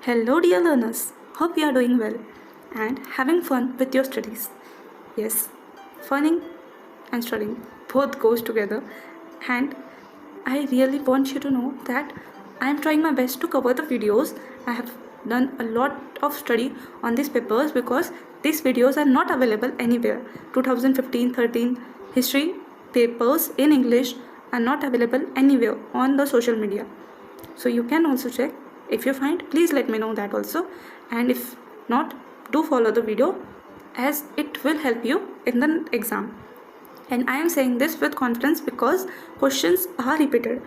Hello, dear learners. Hope you are doing well and having fun with your studies. Yes, funning and studying both goes together, and I really want you to know that I am trying my best to cover the videos. I have done a lot of study on these papers because these videos are not available anywhere. 2015-13 history papers in English are not available anywhere on the social media. So you can also check. If you find, please let me know that also, and if not, do follow the video as it will help you in the exam. And I am saying this with confidence because questions are repeated.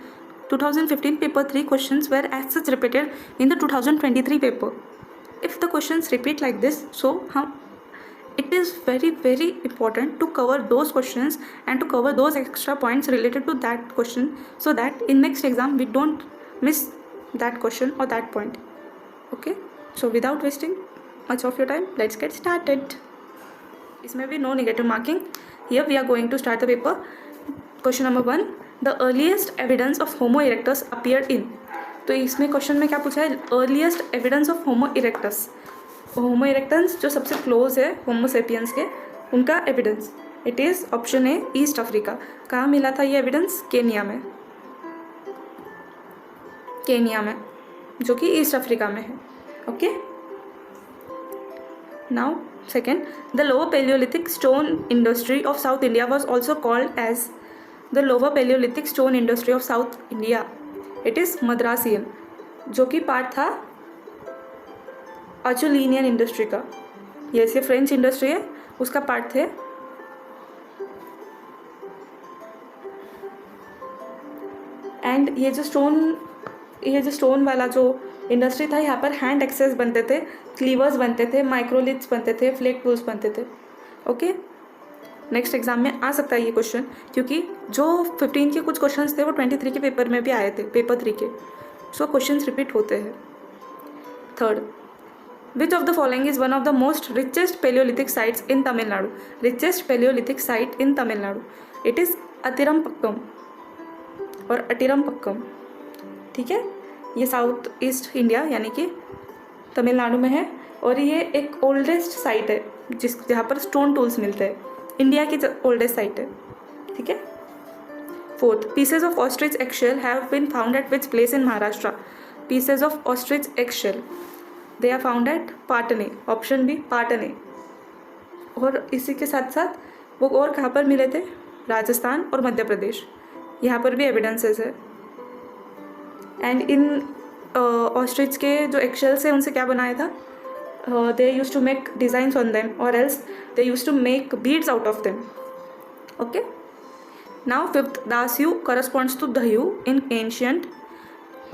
2015 paper 3 questions were as such repeated in the 2023 paper. If the questions repeat like this, so it is very important to cover those questions and to cover those extra points related to that question, so that in next exam we don't miss that question or that point. Okay, so without wasting much of your time, let's get started. इसमें भी no negative marking. Here we are going to start the paper. Question number 1, the earliest evidence of Homo erectus appeared in. तो इसमें question में क्या पूछा है? Earliest evidence of homo erectus. Homo erectus जो सबसे क्लोज है होमो सेपियंस के, उनका evidence. It is option A, east Africa. कहाँ मिला था ये एविडेंस? केनिया में. केनिया में, जो कि ईस्ट अफ्रीका में है. Okay, now second, the lower palaeolithic stone industry of south India was also called as the lower palaeolithic stone industry of south India. It is Madrasian, जो कि part था अचुलिनियन industry का. ये से फ्रेंच इंडस्ट्री है, उसका पार्ट थे. And ये जो स्टोन वाला जो इंडस्ट्री था, यहाँ पर हैंड एक्सेस बनते थे, क्लीवर्स बनते थे, माइक्रोलिथ्स बनते थे, फ्लेक टूल्स बनते थे. ओके, नेक्स्ट एग्जाम में आ सकता है ये क्वेश्चन, क्योंकि जो 15 के कुछ क्वेश्चंस थे वो 23 के पेपर में भी आए थे, पेपर 3 के. सो क्वेश्चंस रिपीट होते हैं. Third, which of the following is one of the most richest palaeolithic sites in Tamil Nadu. Richest palaeolithic site in Tamil Nadu. It is Attirampakkam और अटिरमपक्कम. ठीक है, ये साउथ ईस्ट इंडिया यानी कि तमिलनाडु में है, और ये एक ओल्डेस्ट साइट है जहाँ पर स्टोन टूल्स मिलते हैं. इंडिया की ओल्डेस्ट साइट है. ठीक है. Fourth, pieces of ostrich eggshell have been found at which place in Maharashtra. Pieces of ostrich eggshell they are found at Patne. Option B, Patne. और इसी के साथ साथ वो और कहाँ पर मिले थे? राजस्थान और मध्य प्रदेश. यहाँ पर भी एविडेंसेस है. एंड इन ऑस्ट्रिच के जो एक्शेल्स है उनसे क्या बनाया था? They use to make designs on them, और else they use to make beads out of them. Okay, now fifth, Dasyu corresponds to Dahyu in ancient.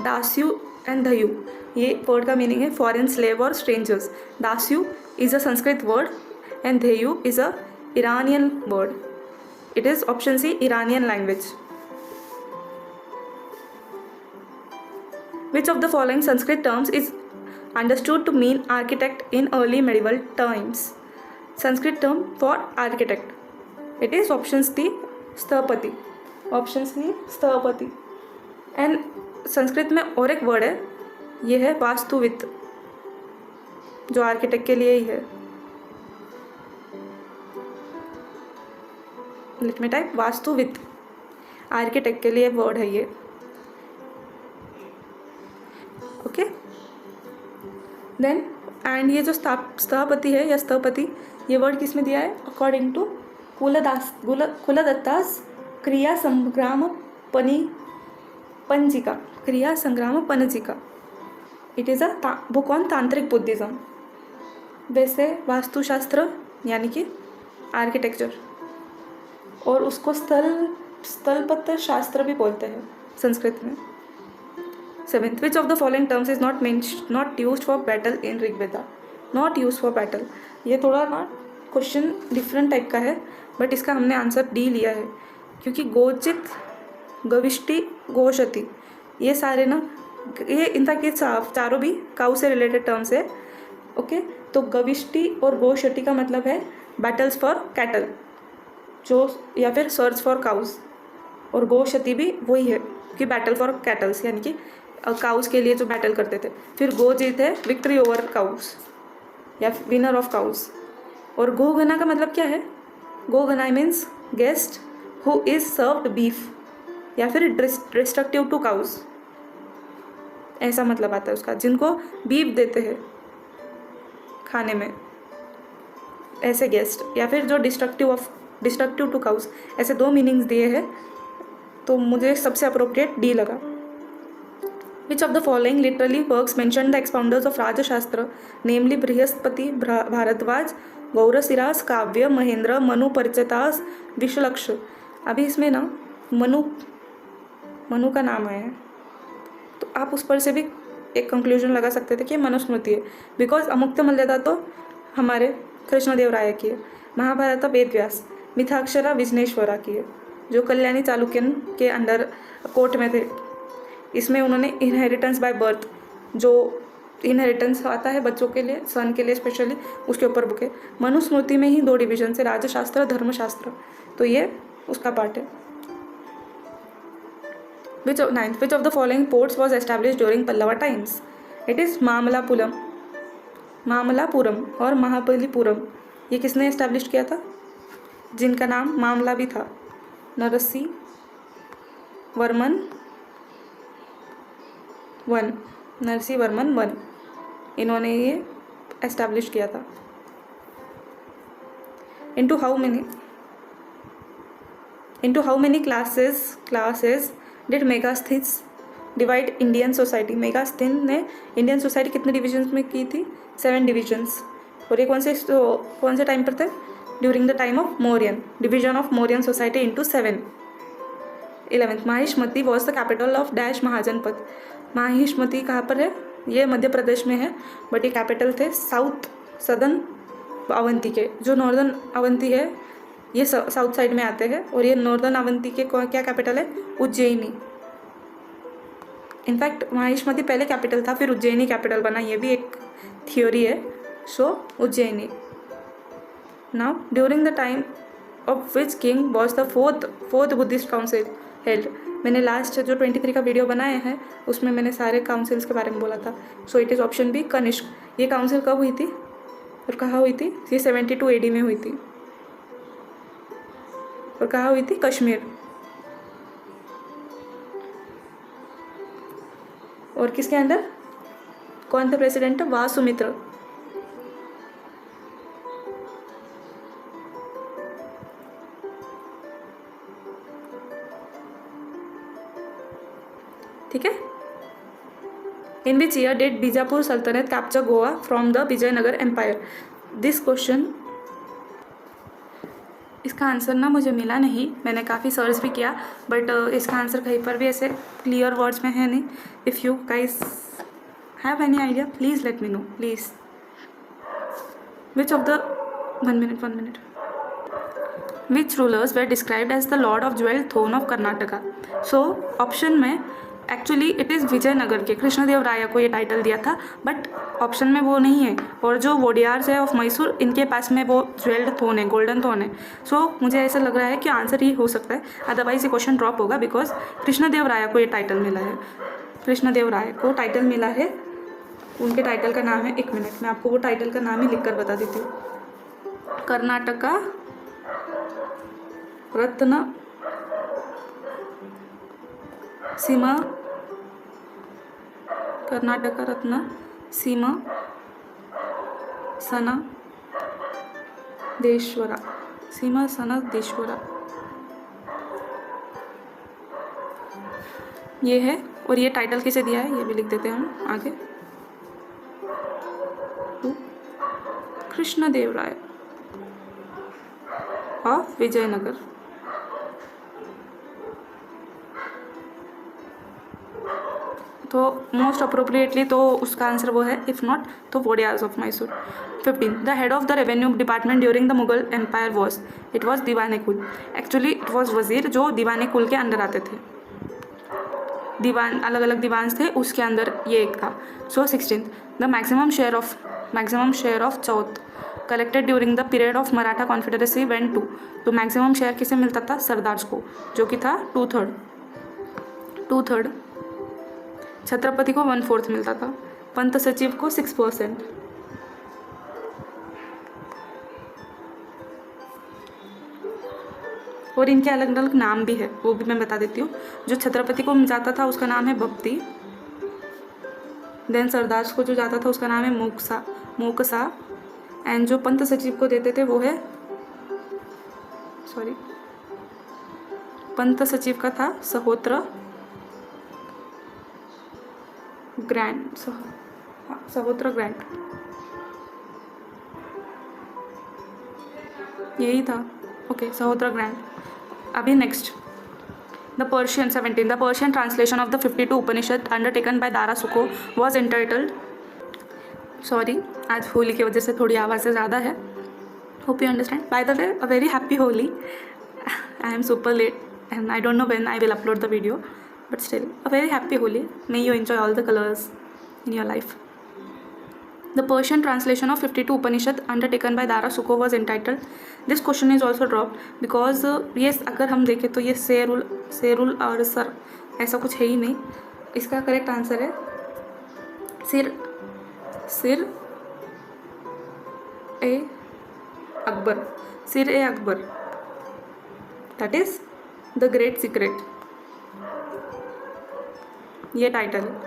Dasyu and Dahyu, ये वर्ड का मीनिंग है फॉरेन स्लेव और strangers. Dasyu is a Sanskrit word and Dahyu is a Iranian word. It is option C, Iranian language. Which of the following Sanskrit terms is understood to mean architect in early medieval times? Sanskrit term for architect. It is options C, स्थपति. Options C, स्थपति. And Sanskrit में और एक word है, ये है वास्तुविद, जो architect के लिए ही है. Let me type वास्तुविद, आर्किटेक्ट के लिए वर्ड है ये. ओके, देन एंड ये जो स्थपति है या स्थपति, ये वर्ड किस में दिया है? अकॉर्डिंग टू कुलदत्तास क्रिया Sangram Panjika. Kriya Sangram Panjika. It is a book on tantric Buddhism. वैसे वास्तुशास्त्र यानी कि आर्किटेक्चर, और उसको स्थलपत्र शास्त्र भी बोलते हैं संस्कृत में. Seventh, which of the following terms is not used for battle in Rigveda. Not use for battle, ये थोड़ा ना क्वेश्चन डिफरेंट टाइप का है, बट इसका हमने आंसर डी लिया है, क्योंकि गोचित, गविष्टि, गोशति, ये सारे ना, ये इनफैक्ट ये चारों भी काउ से रिलेटेड टर्म्स है. ओके, तो गविष्टि और गोशति का मतलब है बैटल्स फॉर कैटल, जो या फिर सर्च फॉर काउस, और गोशति भी वही है कि बैटल फॉर कैटल्स, यानी कि काउस के लिए जो बैटल करते थे। फिर गो जी थे, विक्ट्री ओवर काउस या विनर ऑफ काउस। और गो घना का मतलब क्या है? गो घना means guest who is served beef या फिर डिस्ट्रक्टिव टू काउस, ऐसा मतलब आता है उसका, जिनको बीफ देते हैं खाने में, ऐसे गेस्ट, या फिर जो डिस्ट्रक्टिव टू काउस, ऐसे दो मीनिंग्स दिए हैं। तो मुझे सबसे अप्रोप्रिएट डी लगा। Which of the following literally works mention the expounders of Rajshastra, namely Brihaspati, Bharadwaj, Gaurasiras, Kavya, Mahendra, Manu, परिचतास, विश्वलक्ष। अभी इसमें ना मनु का नाम आया है, तो आप उस पर से भी एक कंक्लूजन लगा सकते थे कि मनुस्मृति है, बिकॉज अमुक्तमाल्यदा तो हमारे कृष्णदेवराय की है, महाभारत वेद व्यास, मिथाक्षरा विजनेश्वरा की है, जो कल्याणी चालुक्यन के अंडर कोर्ट में थे। इसमें उन्होंने इनहेरिटेंस बाय बर्थ, जो इनहेरिटेंस आता है बच्चों के लिए, सन के लिए स्पेशली, उसके ऊपर बुक है। मनुस्मृति में ही दो डिवीजन है, राजशास्त्र, धर्मशास्त्र, तो ये उसका पार्ट है। Which of the following ports was established during Pallava times? It is Mamallapuram और महाबलीपुरम। ये किसने एस्टैब्लिश किया था? जिनका नाम मामला भी था, नरसी वर्मन वन, इन्होंने ये एस्टैब्लिश किया था। Into how many classes did Megasthenes divide Indian society? Megasthenes ने इंडियन सोसाइटी कितने डिविजन्स में की थी? 7 डिविजन्स। और ये कौन से टाइम पर थे? During the time of Mauryan, division of Mauryan society into 7। 11th, Mahishmati was the capital of dash mahajanapada. Mahishmati कहाँ पर है? ये मध्य प्रदेश में है, बट ये कैपिटल थे सदर्न अवंती के। जो नॉर्दर्न अवंती है ये साउथ साइड में आते हैं, और ये नॉर्दर्न अवंती के क्या कैपिटल है? उज्जैनी। इनफैक्ट माहिष्मती पहले कैपिटल था, फिर उज्जैनी कैपिटल बना, ये भी एक थियोरी है। So Ujjaini. Now during the time of which king was the fourth Buddhist council held? मैंने लास्ट जो 23 का वीडियो बनाया है उसमें मैंने सारे काउंसिल्स के बारे में बोला था। So it is option B, Kanishka. ये काउंसिल कब हुई थी और कहाँ हुई थी? ये 72 AD में हुई थी, और कहाँ हुई थी? कश्मीर। और किसके अंदर? कौन थे प्रेसिडेंट? वासुमित्र। ठीक है। In which year did Bijapur sultanate capture Goa from the Vijayanagar empire? This question, इसका आंसर ना मुझे मिला नहीं, मैंने काफ़ी सर्च भी किया, बट इसका आंसर कहीं पर भी ऐसे क्लियर वर्ड्स में है नहीं। If you guys have any idea please let me know please. Which of the 1 minute which rulers were described as the lord of jewel throne of Karnataka? So option में actually it is Vijayanagar के कृष्णदेवराय को ये title दिया था, but option में वो नहीं है। और जो वोडियार्स है ऑफ मैसूर, इनके पास में वो ज्वेल्ड थ्रोन है, गोल्डन थ्रोन है। सो मुझे ऐसा लग रहा है कि आंसर ये हो सकता है, अदरवाइज ये क्वेश्चन ड्रॉप होगा, बिकॉज कृष्णदेवराय को ये टाइटल मिला है। कृष्णदेवराय को टाइटल मिला है, उनके टाइटल का नाम है, 1 मिनट मैं आपको वो टाइटल का नाम ही लिख कर बता देती हूँ। कर्नाटका रत्न सीमा, कर्नाटका रत्न सीमा सना देश्वरा, सीमा सना देश्वरा, ये है। और ये टाइटल किसे दिया है ये भी लिख देते हैं हम आगे। कृष्णदेवराय ऑफ विजयनगर। तो मोस्ट अप्रोप्रिएटली तो उसका आंसर वो है, इफ़ नॉट तो Wodeyars of Mysore. 15 the head of the revenue department during the Mughal empire was? It was Diwane Kul. Actually it was वजीर, जो दीवाने कुल के अंडर आते थे। दीवान अलग अलग दीवान थे, उसके अंदर ये एक था। So 16 the maximum share of chauth collected during the period of Maratha confederacy went to? तो मैक्सिमम शेयर किसे मिलता था? सरदार्स को, जो कि था 2/3। छत्रपति को 1/4 मिलता था, पंत सचिव को 6%। और इनके अलग अलग नाम भी है, वो भी मैं बता देती हूँ। जो छत्रपति को जाता था उसका नाम है भक्ति, देन सरदार को जो जाता था उसका नाम है मोकसा, एंड जो पंत सचिव को देते थे वो है, सॉरी, पंत सचिव का था सहोत्र ग्रैंड, सहोत्र ग्रैंड, यही था। ओके, सहोत्र ग्रैंड। अभी next, the Persian translation of the 52 Upanishad undertaken by Dara Shukoh was entitled, sorry आज होली की वजह से थोड़ी आवाज़ें ज़्यादा है, hope you understand. By the way, a very happy Holi. I am super late and I don't know when I will upload the video, but still a very happy Holi. May you enjoy all the colors in your life. The Persian translation of 52 Upanishad undertaken by Dara Suko was entitled. This question is also dropped because yes, अगर हम देखें तो ये सेरुल और sir ऐसा कुछ है ही नहीं। इसका करेक्ट आंसर है Sirr e Akbar, that is the great secret, ये टाइटल है।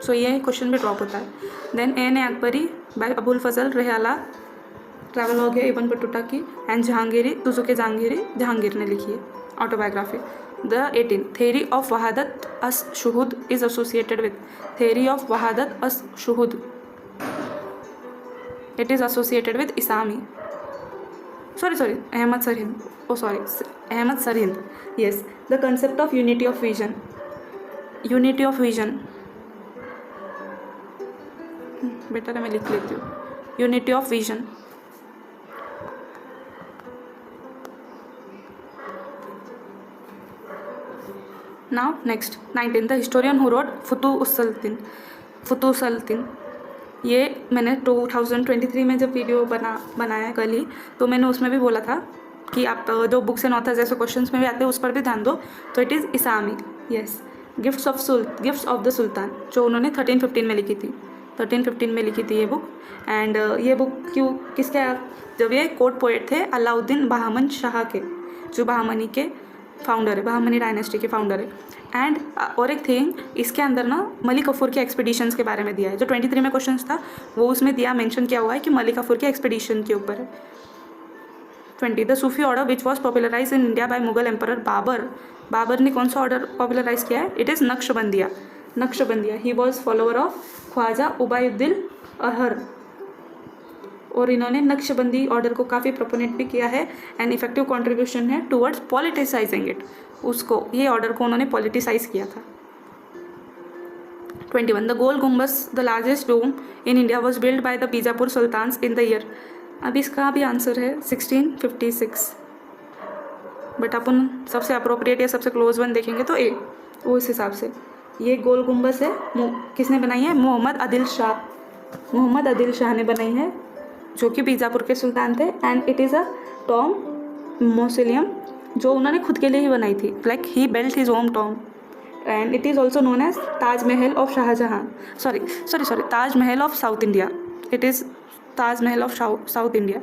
सो ये क्वेश्चन भी ड्रॉप होता है। Then Ain Akbari by Abul Fazal Rihla, travel हो गया इबन बटूटा की, एंड जहांगीर ने लिखी है autobiography. The 18 theory of Wahdat as Shuhud is associated with, theory of Wahdat as Shuhud, it is associated with Isami, Ahmad Sarhind. Yes, the concept of unity of vision. Better है मैं लिख लेती हूँ, unity of vision. Now next 19, the historian who wrote Futuh-ul-Saltin. ये मैंने 2023 में जब video बनाया कल ही, तो मैंने उसमें भी बोला था कि आप जो बुक्स एंड ऑथर्स जैसे क्वेश्चंस में भी आते हैं उस पर भी ध्यान दो। तो it is Isami, yes, gifts of the sultan, जो उन्होंने 1315 में लिखी थी, 1315 में लिखी थी ये बुक। एंड ये बुक किसके, जब ये कोर्ट पोएट थे अलाउद्दीन बहामन शाह के, जो बहामनी के फाउंडर है, बहामनी डायनेस्टी के फाउंडर है। एंड और एक थिंग, इसके अंदर ना मलिक कफूर के एक्सपीडिशंस के बारे में दिया है, जो 23 में क्वेश्चंस था वो उसमें दिया, मेंशन किया हुआ है कि मलिक कफूर के एक्सपीडिशन के ऊपर है। 20, the Sufi order which was popularise in India by Mughal emperor Babur ने कौन सा ऑर्डर पॉपुलराइज किया है? It is Naqshbandiya. He was follower of Khwaja Ubaidullah Ahrar, और इन्होंने नक्शबंदी ऑर्डर को काफ़ी प्रोपोनेट भी किया है एंड इफेक्टिव कंट्रीब्यूशन है टुवर्ड्स पॉलिटिसाइजिंग इट, उसको, ये ऑर्डर को उन्होंने पॉलिटिसाइज किया था। 21, the Gol Gumbaz the largest dome in India was build by the Bijapur sultans in the year, अब इसका भी आंसर है 1656, बट अपन सबसे अप्रोप्रिएट या सबसे क्लोज वन देखेंगे तो ए, उस हिसाब से ये गोल गुम्बस है, किसने बनाई है? मोहम्मद आदिल शाह ने बनाई है, जो कि बीजापुर के सुल्तान थे। And it is a tomb mausoleum, जो उन्होंने खुद के लिए ही बनाई थी, like he built his own tomb. And it is also known as Taj Mahal of Shah Jahan, sorry Taj Mahal of south India, it is Taj Mahal of south India,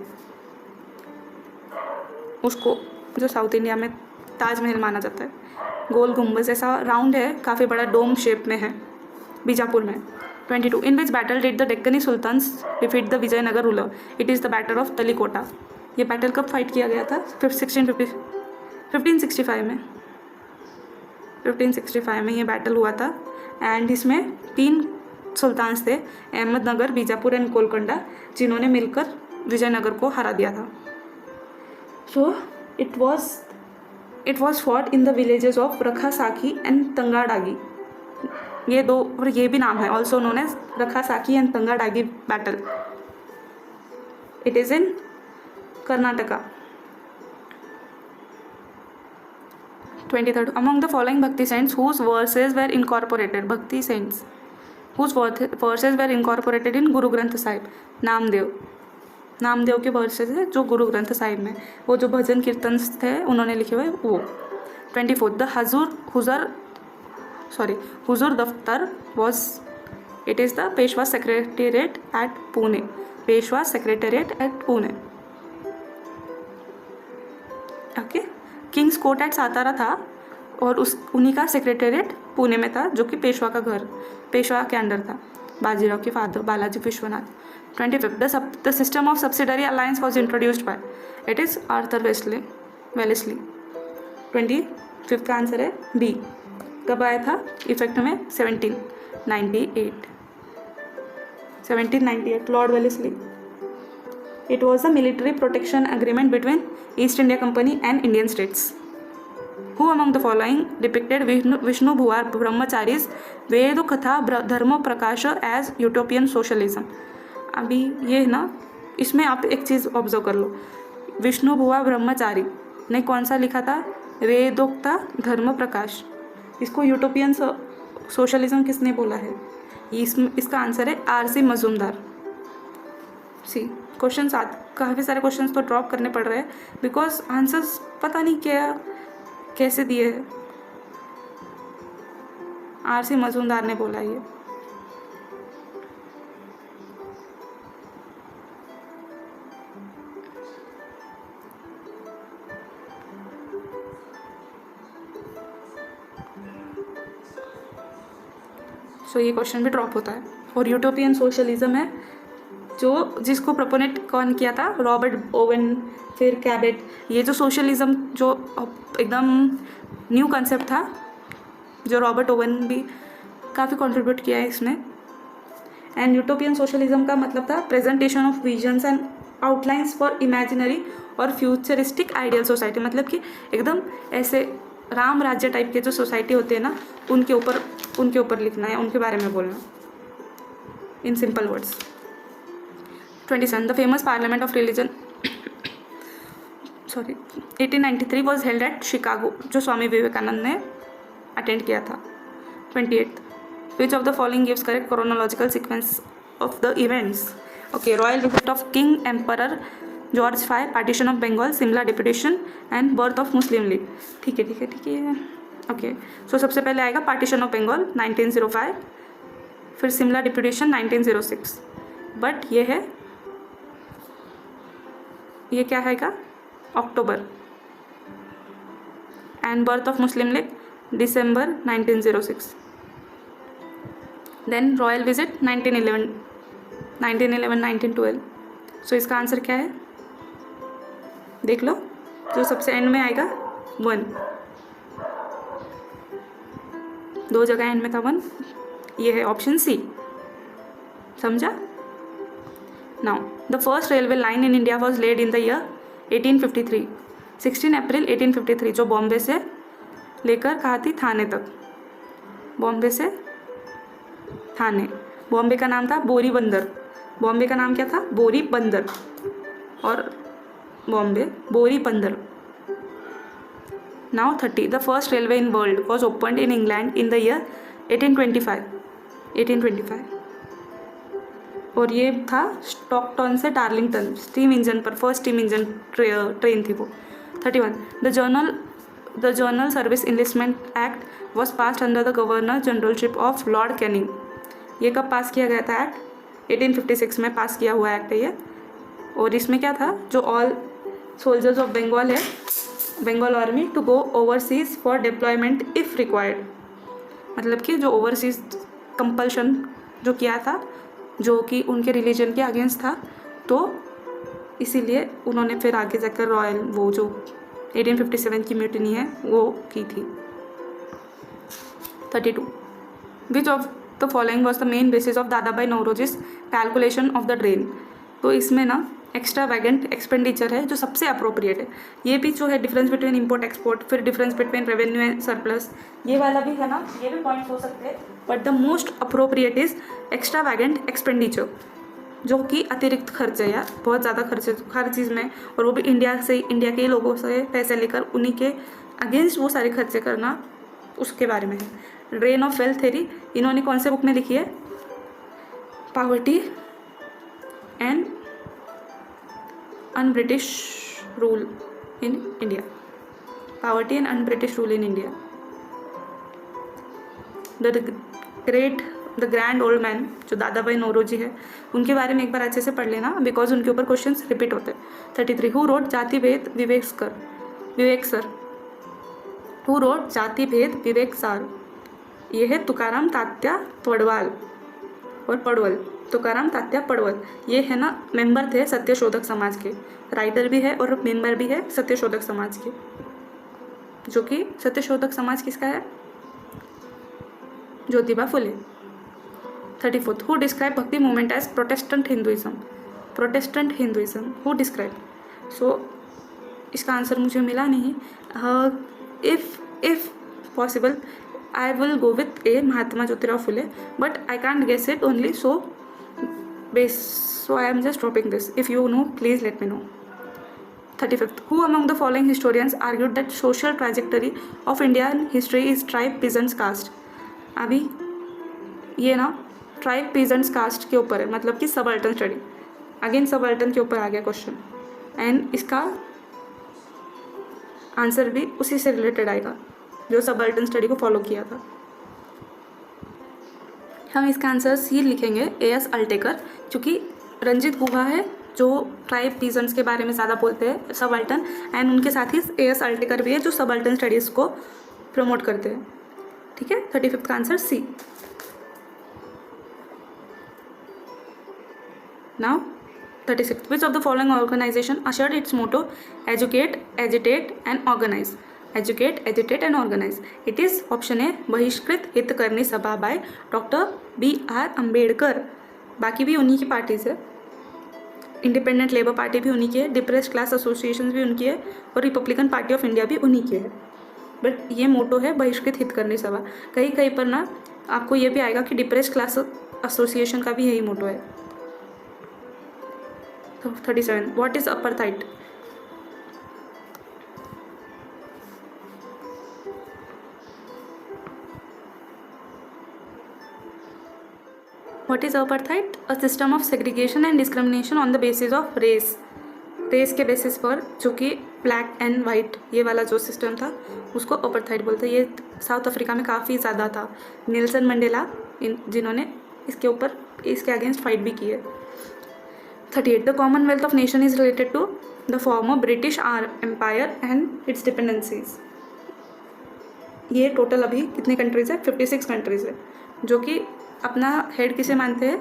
उसको जो साउथ इंडिया में ताजमहल माना जाता है। गोल गुम्बज ऐसा राउंड है, काफ़ी बड़ा डोम शेप में है, बीजापुर में। 22, in which battle did the Deccani sultans defeat the Vijayanagara ruler, it is the battle of Talikota. ये बैटल कब फाइट किया गया था? 1565 में ये बैटल हुआ था। एंड इसमें 3 सुल्तान्स थे, अहमदनगर, बीजापुर एंड गोलकोंडा, जिन्होंने मिलकर विजयनगर को हरा दिया था। So it was fought in the villages of रखा साखी एंड तंगाडागी, ये दो, और ये भी नाम है, also known as Rakkasagi and Tangadagi battle. It is in Karnataka. 23rd, among the following Bhakti saints whose verses were incorporated, Bhakti saints whose verses were incorporated in Guru Granth Sahib, Namdev के वर्सेस है जो गुरु ग्रंथ साहिब में, वो जो भजन कीर्तन थे उन्होंने लिखे हुए वो। 24, द हुजूर दफ्तर was, it is the Peshwa Secretariat at Pune. Peshwa Secretariat at Pune. Okay. Kings court at Satara था और उन्हीं का सेक्रेटेरिएट पुणे में था, जो कि पेशवा का घर, पेशवा के अंडर था, बाजीराव के father Balaji Vishwanath. 25. The system of subsidiary alliance was introduced by, it is Arthur Wellesley. 25 का आंसर है बी. कब आया था इफेक्ट में? 1798, Lord Wellesley. It was a military protection agreement between East India Company and Indian states. Who among the following depicted Vishnu Bhuva Brahmachari's Ved Katha Dharma Prakasha as utopian socialism? अभी ये ना, इसमें आप एक चीज़ observe कर लो. विष्णु भुआ ब्रह्मचारी ने कौन सा लिखा था? वेदोक्ता धर्म प्रकाश. इसको यूटोपियन सोशलिज्म किसने बोला है? इसका आंसर है R.C. मजूमदार. सी क्वेश्चन काफ़ी सारे क्वेश्चंस तो ड्रॉप करने पड़ रहे हैं बिकॉज आंसर्स पता नहीं क्या कैसे दिए हैं. R.C. मजूमदार ने बोला ये. सो ये क्वेश्चन भी ड्रॉप होता है. और यूटोपियन सोशलिज्म है जिसको प्रोपोनेट कौन किया था? रॉबर्ट ओवन, फिर कैबेट. ये जो सोशलिज्म जो एकदम न्यू कंसेप्ट था, जो रॉबर्ट ओवन भी काफ़ी कंट्रीब्यूट किया है इसमें. एंड यूटोपियन सोशलिज्म का मतलब था presentation of visions and outlines for imaginary और फ्यूचरिस्टिक आइडियल सोसाइटी. मतलब कि एकदम ऐसे राम राज्य टाइप के जो सोसाइटी होते हैं ना, उनके ऊपर लिखना है, उनके बारे में बोलना in simple words. 27. The famous Parliament of Religion 1893 was held at Chicago, जो स्वामी विवेकानंद ने अटेंड किया था. 28. Which of the following gives correct chronological sequence of the events? Okay, royal visit of King Emperor George V, partition of Bengal, Simla deputation and birth of Muslim League. ठीक है. Okay, सो सबसे पहले आएगा partition of Bengal 1905, फिर सिमला deputation 1906. But ये क्या है October. And birth of Muslim League December 1906. Then royal visit 1911, 1912. So इसका आंसर क्या है? देख लो, जो सबसे एंड में आएगा 1. 2 जगह एंड में था 1. ये है ऑप्शन सी. समझा? Now, the first railway line in India was laid in the year 1853. 16 अप्रैल 1853, जो बॉम्बे से लेकर कहाँ थी? थाने तक. बॉम्बे से थाने. बॉम्बे का नाम था बोरी बंदर. बॉम्बे का नाम क्या था? बोरी बंदर. और बॉम्बे बोरी बंदर. Now 30. The first railway in world was opened in England in the year 1825. 1825. और ये था स्टॉकटन से डार्लिंगटन स्टीम इंजन पर. फर्स्ट स्टीम इंजन ट्रेन थी वो. 31. The journal service enlistment act was passed under the governor generalship of Lord Canning. ये कब पास किया गया था एक्ट? 1856 में पास किया हुआ एक्ट है ये. और इसमें क्या था? जो ऑल सोल्जर्स ऑफ बंगाल है, Bengal army, to go overseas for deployment if required. मतलब कि जो ओवरसीज कंपल्शन जो किया था, जो कि उनके रिलीजन के अगेंस्ट था, तो इसीलिए उन्होंने फिर आगे जाकर रॉयल वो जो 1857 की म्यूटिनी है वो की थी. 32. Which of the following was the main basis of Dadabhai Naoroji's calculation of the drain. तो इसमें ना एक्स्ट्रावेगेंट एक्सपेंडिचर है जो सबसे अप्रोप्रिएट है. ये भी जो है डिफरेंस बिटवीन इम्पोर्ट एक्सपोर्ट, फिर difference between revenue and surplus, ये वाला भी है ना, ये भी पॉइंट्स हो सकते हैं. But the most appropriate is extravagant expenditure, जो कि अतिरिक्त खर्च है यार, बहुत ज़्यादा खर्च है हर चीज़ में. और वो भी इंडिया के ही लोगों से पैसे लेकर उन्हीं के अगेंस्ट वो सारे खर्चे करना, उसके बारे में है. ड्रेन ऑफ वेल्थ थ्योरी इन्होंने कौन से बुक में लिखी है? Poverty and un-British rule in India. Poverty and un-British rule in India. The grand old man जो दादा भाई नौरोजी है, उनके बारे में एक बार अच्छे से पढ़ लेना, बिकॉज उनके ऊपर क्वेश्चंस रिपीट होते हैं। 33 हु रोट जाति भेद विवेक सर, हु रोट जाति भेद विवेक सार, ये है तुकाराम तात्या पडवाल और पडवल, तुकाराम तात्या पडवल, ये है ना मेंबर थे सत्यशोधक समाज के, राइटर भी है और मेंबर भी है सत्यशोधक समाज के, जो कि सत्यशोधक समाज किसका है? Jyotiba Phule. 34 who describe Bhakti movement as Protestant Hinduism, who describe. So इसका आंसर मुझे मिला नहीं। If possible I will go with a Mahatma Jyotirao Phule, but I can't guess it only, so I am just dropping this. If you know, please let me know. 35th. Who among the following historians argued that social trajectory of Indian history is tribe peasants caste? अभी ये ना tribe peasants cast के ऊपर है, मतलब कि subaltern study, again subaltern के ऊपर आ गया क्वेश्चन, एंड इसका आंसर भी उसी से रिलेटेड आएगा जो सबल्टन स्टडी को फॉलो किया था. हम इसका आंसर सी लिखेंगे, A.S. अल्टेकर, क्योंकि रंजित गुहा है जो ट्राइब पीजेंट्स के बारे में ज़्यादा बोलते हैं, सबल्टन, एंड उनके साथ ही A.S. अल्टेकर भी है जो सबल्टन स्टडीज़ को प्रमोट करते हैं. ठीक है, 35th का answer C. Now 36th. Which of the following organization assured its motto educate, agitate and organize? Educate, agitate and organize. It is option A, बहिष्कृत हितकर्णी सभा बाय डॉक्टर B.R. अम्बेडकर. बाकी भी उन्हीं की पार्टीज है, इंडिपेंडेंट लेबर पार्टी भी उन्हीं की है, डिप्रेस्ड क्लास एसोसिएशन भी उनकी है, और रिपब्लिकन पार्टी ऑफ इंडिया भी उन्हीं की है. बट ये मोटो है बहिष्कृत हितकर्णी सभा. कहीं कहीं पर ना आपको ये भी आएगा कि डिप्रेस्ड क्लास एसोसिएशन का भी यही मोटो है. 37. What is apartheid? What is apartheid? A system of segregation and discrimination on the basis of race. Race के बेसिस पर, जो कि ब्लैक एंड वाइट ये वाला जो सिस्टम था उसको अपार्थाइड बोलते हैं. ये साउथ अफ्रीका में काफ़ी ज़्यादा था. नेल्सन मंडेला जिन्होंने इसके ऊपर इसके अगेंस्ट फाइट भी की है. 38. The Commonwealth of Nation is related to the former British Empire and its dependencies. ये टोटल अभी कितने कंट्रीज़ है? 56 कंट्रीज़ है, जो कि अपना हेड किसे मानते हैं?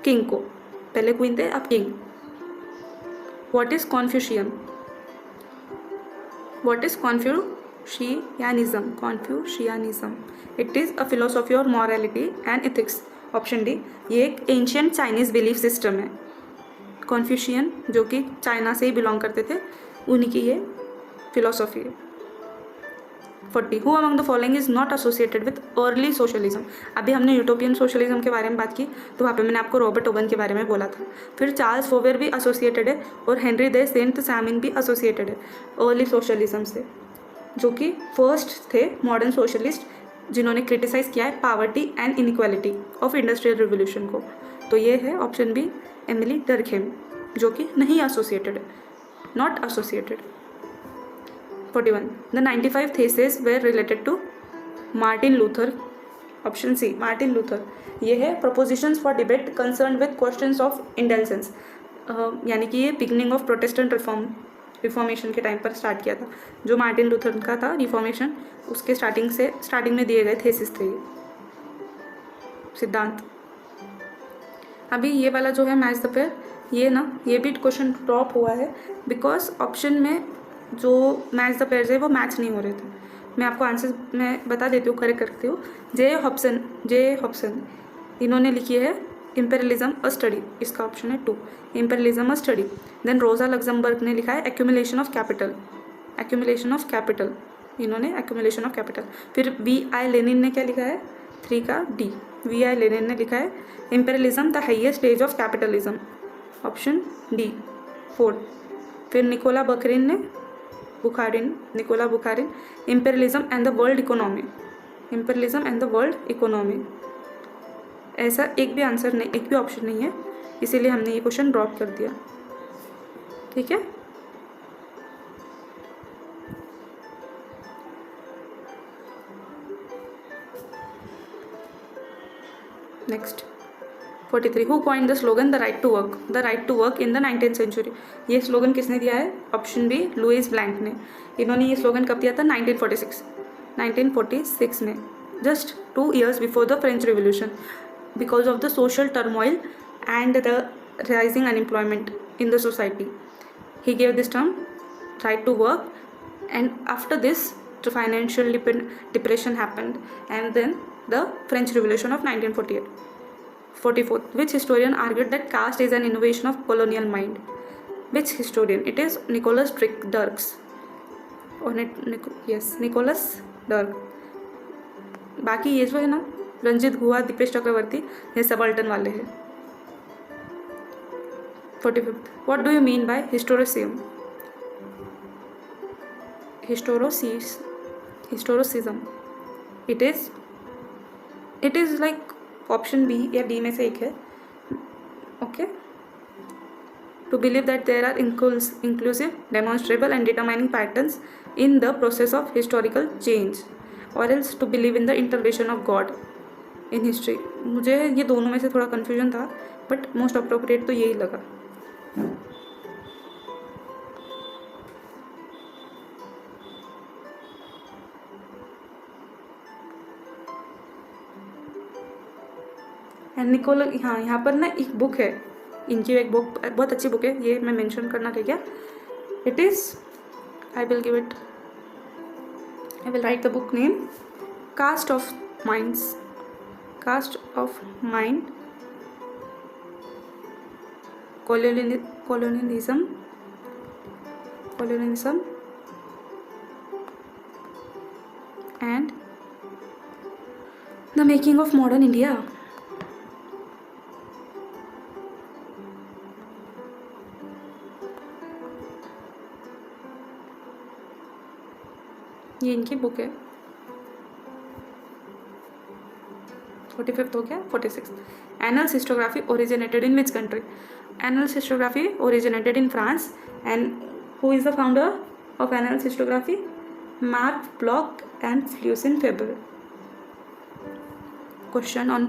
किंग को. पहले क्वीन थे, अब king. What is Confucian? What is Confucianism? Confucianism. It is a philosophy of morality and ethics. Option D. ये एक एंशियंट चाइनीज़ बिलीफ सिस्टम है. कॉन्फ्यूशियन जो कि चाइना से ही बिलोंग करते थे, उन्हीं की ये फिलोसॉफी है. 40. Who among the following is not associated with early socialism. अभी हमने यूटोपियन सोशलिज्म के बारे में बात की, तो वहाँ पे मैंने आपको रॉबर्ट ओवन के बारे में बोला था. फिर चार्ल्स फोवेर भी एसोसिएटेड है, और हेनरी दे सेंट सैमिन भी एसोसिएटेड है अर्ली सोशलिज्म से, जो कि फर्स्ट थे मॉडर्न सोशलिस्ट जिन्होंने क्रिटिसाइज़ किया है poverty and inequality of industrial revolution को. तो ये है ऑप्शन बी, एमिली डर्कहेम, जो कि नहीं एसोसिएटेड है, not associated. 41. The 95 thesis were related to Martin Luther. Option C, Martin Luther. ये है propositions for debate concern with questions of indulgences, यानी कि ये बिगनिंग ऑफ प्रोटेस्टेंट रिफॉर्मेशन के टाइम पर स्टार्ट किया था. जो मार्टिन लूथर का था रिफॉर्मेशन, उसके स्टार्टिंग में दिए गए थेसिस थे, ये सिद्धांत. अभी ये वाला जो है मैच द पेयर, ये भी क्वेश्चन ड्रॉप हुआ है बिकॉज ऑप्शन में जो मैच द पेयर है वो मैच नहीं हो रहे थे. मैं आपको आंसर मैं बता देती हूँ, करेक्ट करती हूँ. जे हॉब्सन इन्होंने लिखी है इम्पेरियलिज्म अ स्टडी, इसका ऑप्शन है 2, इम्पेरियलिज्म अ स्टडी. देन रोजा लग्जमबर्ग ने लिखा है एक्यूमुलेशन ऑफ कैपिटल, इन्होंने एक्यूमुलेशन ऑफ कैपिटल. फिर V.I. लेनिन ने क्या लिखा है? 3 का डी. V.I. लेनिन ने लिखा है imperialism the highest stage of capitalism, option D 4. फिर Nikolai Bukharin imperialism and the world economy. ऐसा एक भी आंसर नहीं, एक भी ऑप्शन नहीं है, इसीलिए हमने ये क्वेश्चन ड्रॉप कर दिया. ठीक है. Next 43 who coined the slogan the right to work in the 19th century. ये स्लोगन किसने दिया है? ऑप्शन बी लुइस ब्लैंक ने। इन्होंने ये स्लोगन कब दिया था? 1946 में, just 2 years before the French revolution, because of the social turmoil and the rising unemployment in the society. He gave this term right to work, and after this the financial depression happened, and then the French Revolution of 1944. Which historian argued that caste is an innovation of colonial mind? Which historian? It is Nicholas Dirks. Yes, Nicholas Dirk. बाकी ये जो है ना, रंजित गुहा, दीपेश चक्रवर्ती, ये subaltern वाले हैं। 45. What do you mean by historicism? Historicism. It is like option B या D में से एक है. Okay. To believe that there are inclusive, demonstrable and determining patterns in the process of historical change, or else to believe in the intervention of God in history. मुझे ये दोनों में से थोड़ा confusion था, but most appropriate तो यही लगा. एंड निकोल, हाँ यहाँ पर ना एक बुक है इनकी, एक बुक बहुत अच्छी बुक है, ये मैं मेंशन करना रह गया. It is, I will write the book name, caste of mind, colonialism and the making of modern India. ये इनकी बुक है. 45th हो गया. 46. Annals historiography originated in which country? Annals historiography originated in France, and who is the founder of Annals historiography? Marc Bloch and Lucien Febvre. Question on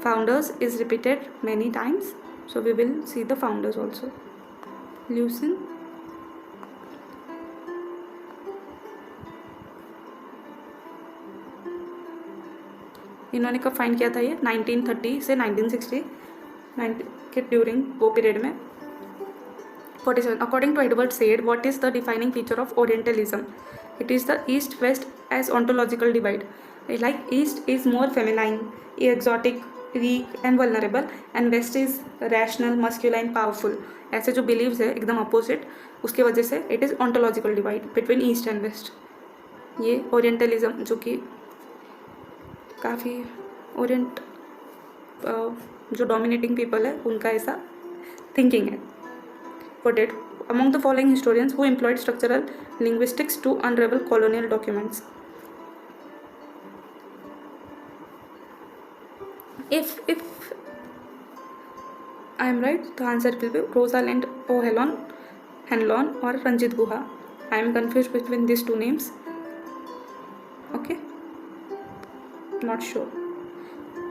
founders is repeated many times, so we will see the founders also. Lucien इन्होंने कब find किया था? ये 1930 से 1960 के during वो period में. 47. According to Edward Said, what is the defining feature of orientalism? It is the east west as ontological divide. Like east is more feminine, exotic, weak and vulnerable, and west is rational, masculine, powerful. ऐसे जो believes है एकदम opposite, उसकी वजह से it is ontological divide between east and west. ये orientalism जो कि काफ़ी ओरिएंट जो डोमिनेटिंग पीपल है उनका ऐसा थिंकिंग है. 48. Among the following historians who employed structural linguistics to unravel colonial documents. If I am right, the answer will be Rosalind O'Hanlon or Ranjit Guha. I am confused between these two names. Okay. Not sure.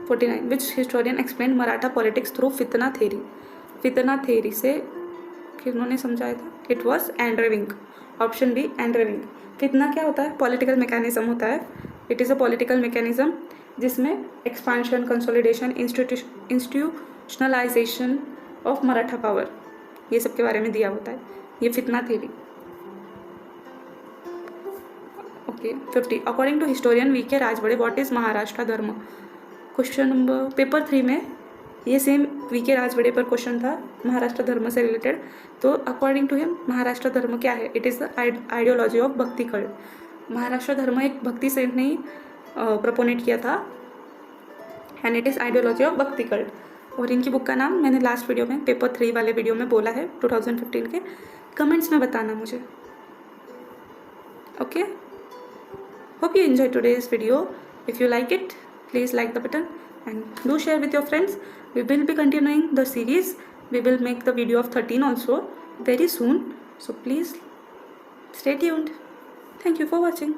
49. Which historian explained Maratha politics through Fitna theory? Fitna theory से किन्होंने समझाया था? It was Andre Wink. Option B, Andre Wink. फितना क्या होता है? Political mechanism होता है. It is a political mechanism जिसमें expansion, consolidation, institutionalisation of Maratha power, ये सब के बारे में दिया होता है. ये फितना theory. Okay. 50. According to historian V K Rajwade, what is Maharashtra धर्म? क्वेश्चन नंबर पेपर 3 में ये सेम वी के राजबड़े पर क्वेश्चन था महाराष्ट्र धर्म से रिलेटेड. तो अकॉर्डिंग टू हिम महाराष्ट्र धर्म क्या है? It is the ideology of भक्ति कल्ट. महाराष्ट्र धर्म एक भक्ति सेंट ने प्रपोनेट किया था, and it is ideology of भक्ति कल्ट. और इनकी बुक का नाम मैंने लास्ट वीडियो में, पेपर 3 वाले वीडियो में बोला है 2015 के. कमेंट्स में बताना मुझे. Okay. Hope you enjoy today's video. If you like it, please like the button and do share with your friends. We will be continuing the series. We will make the video of 13 also very soon, so please stay tuned. Thank you for watching.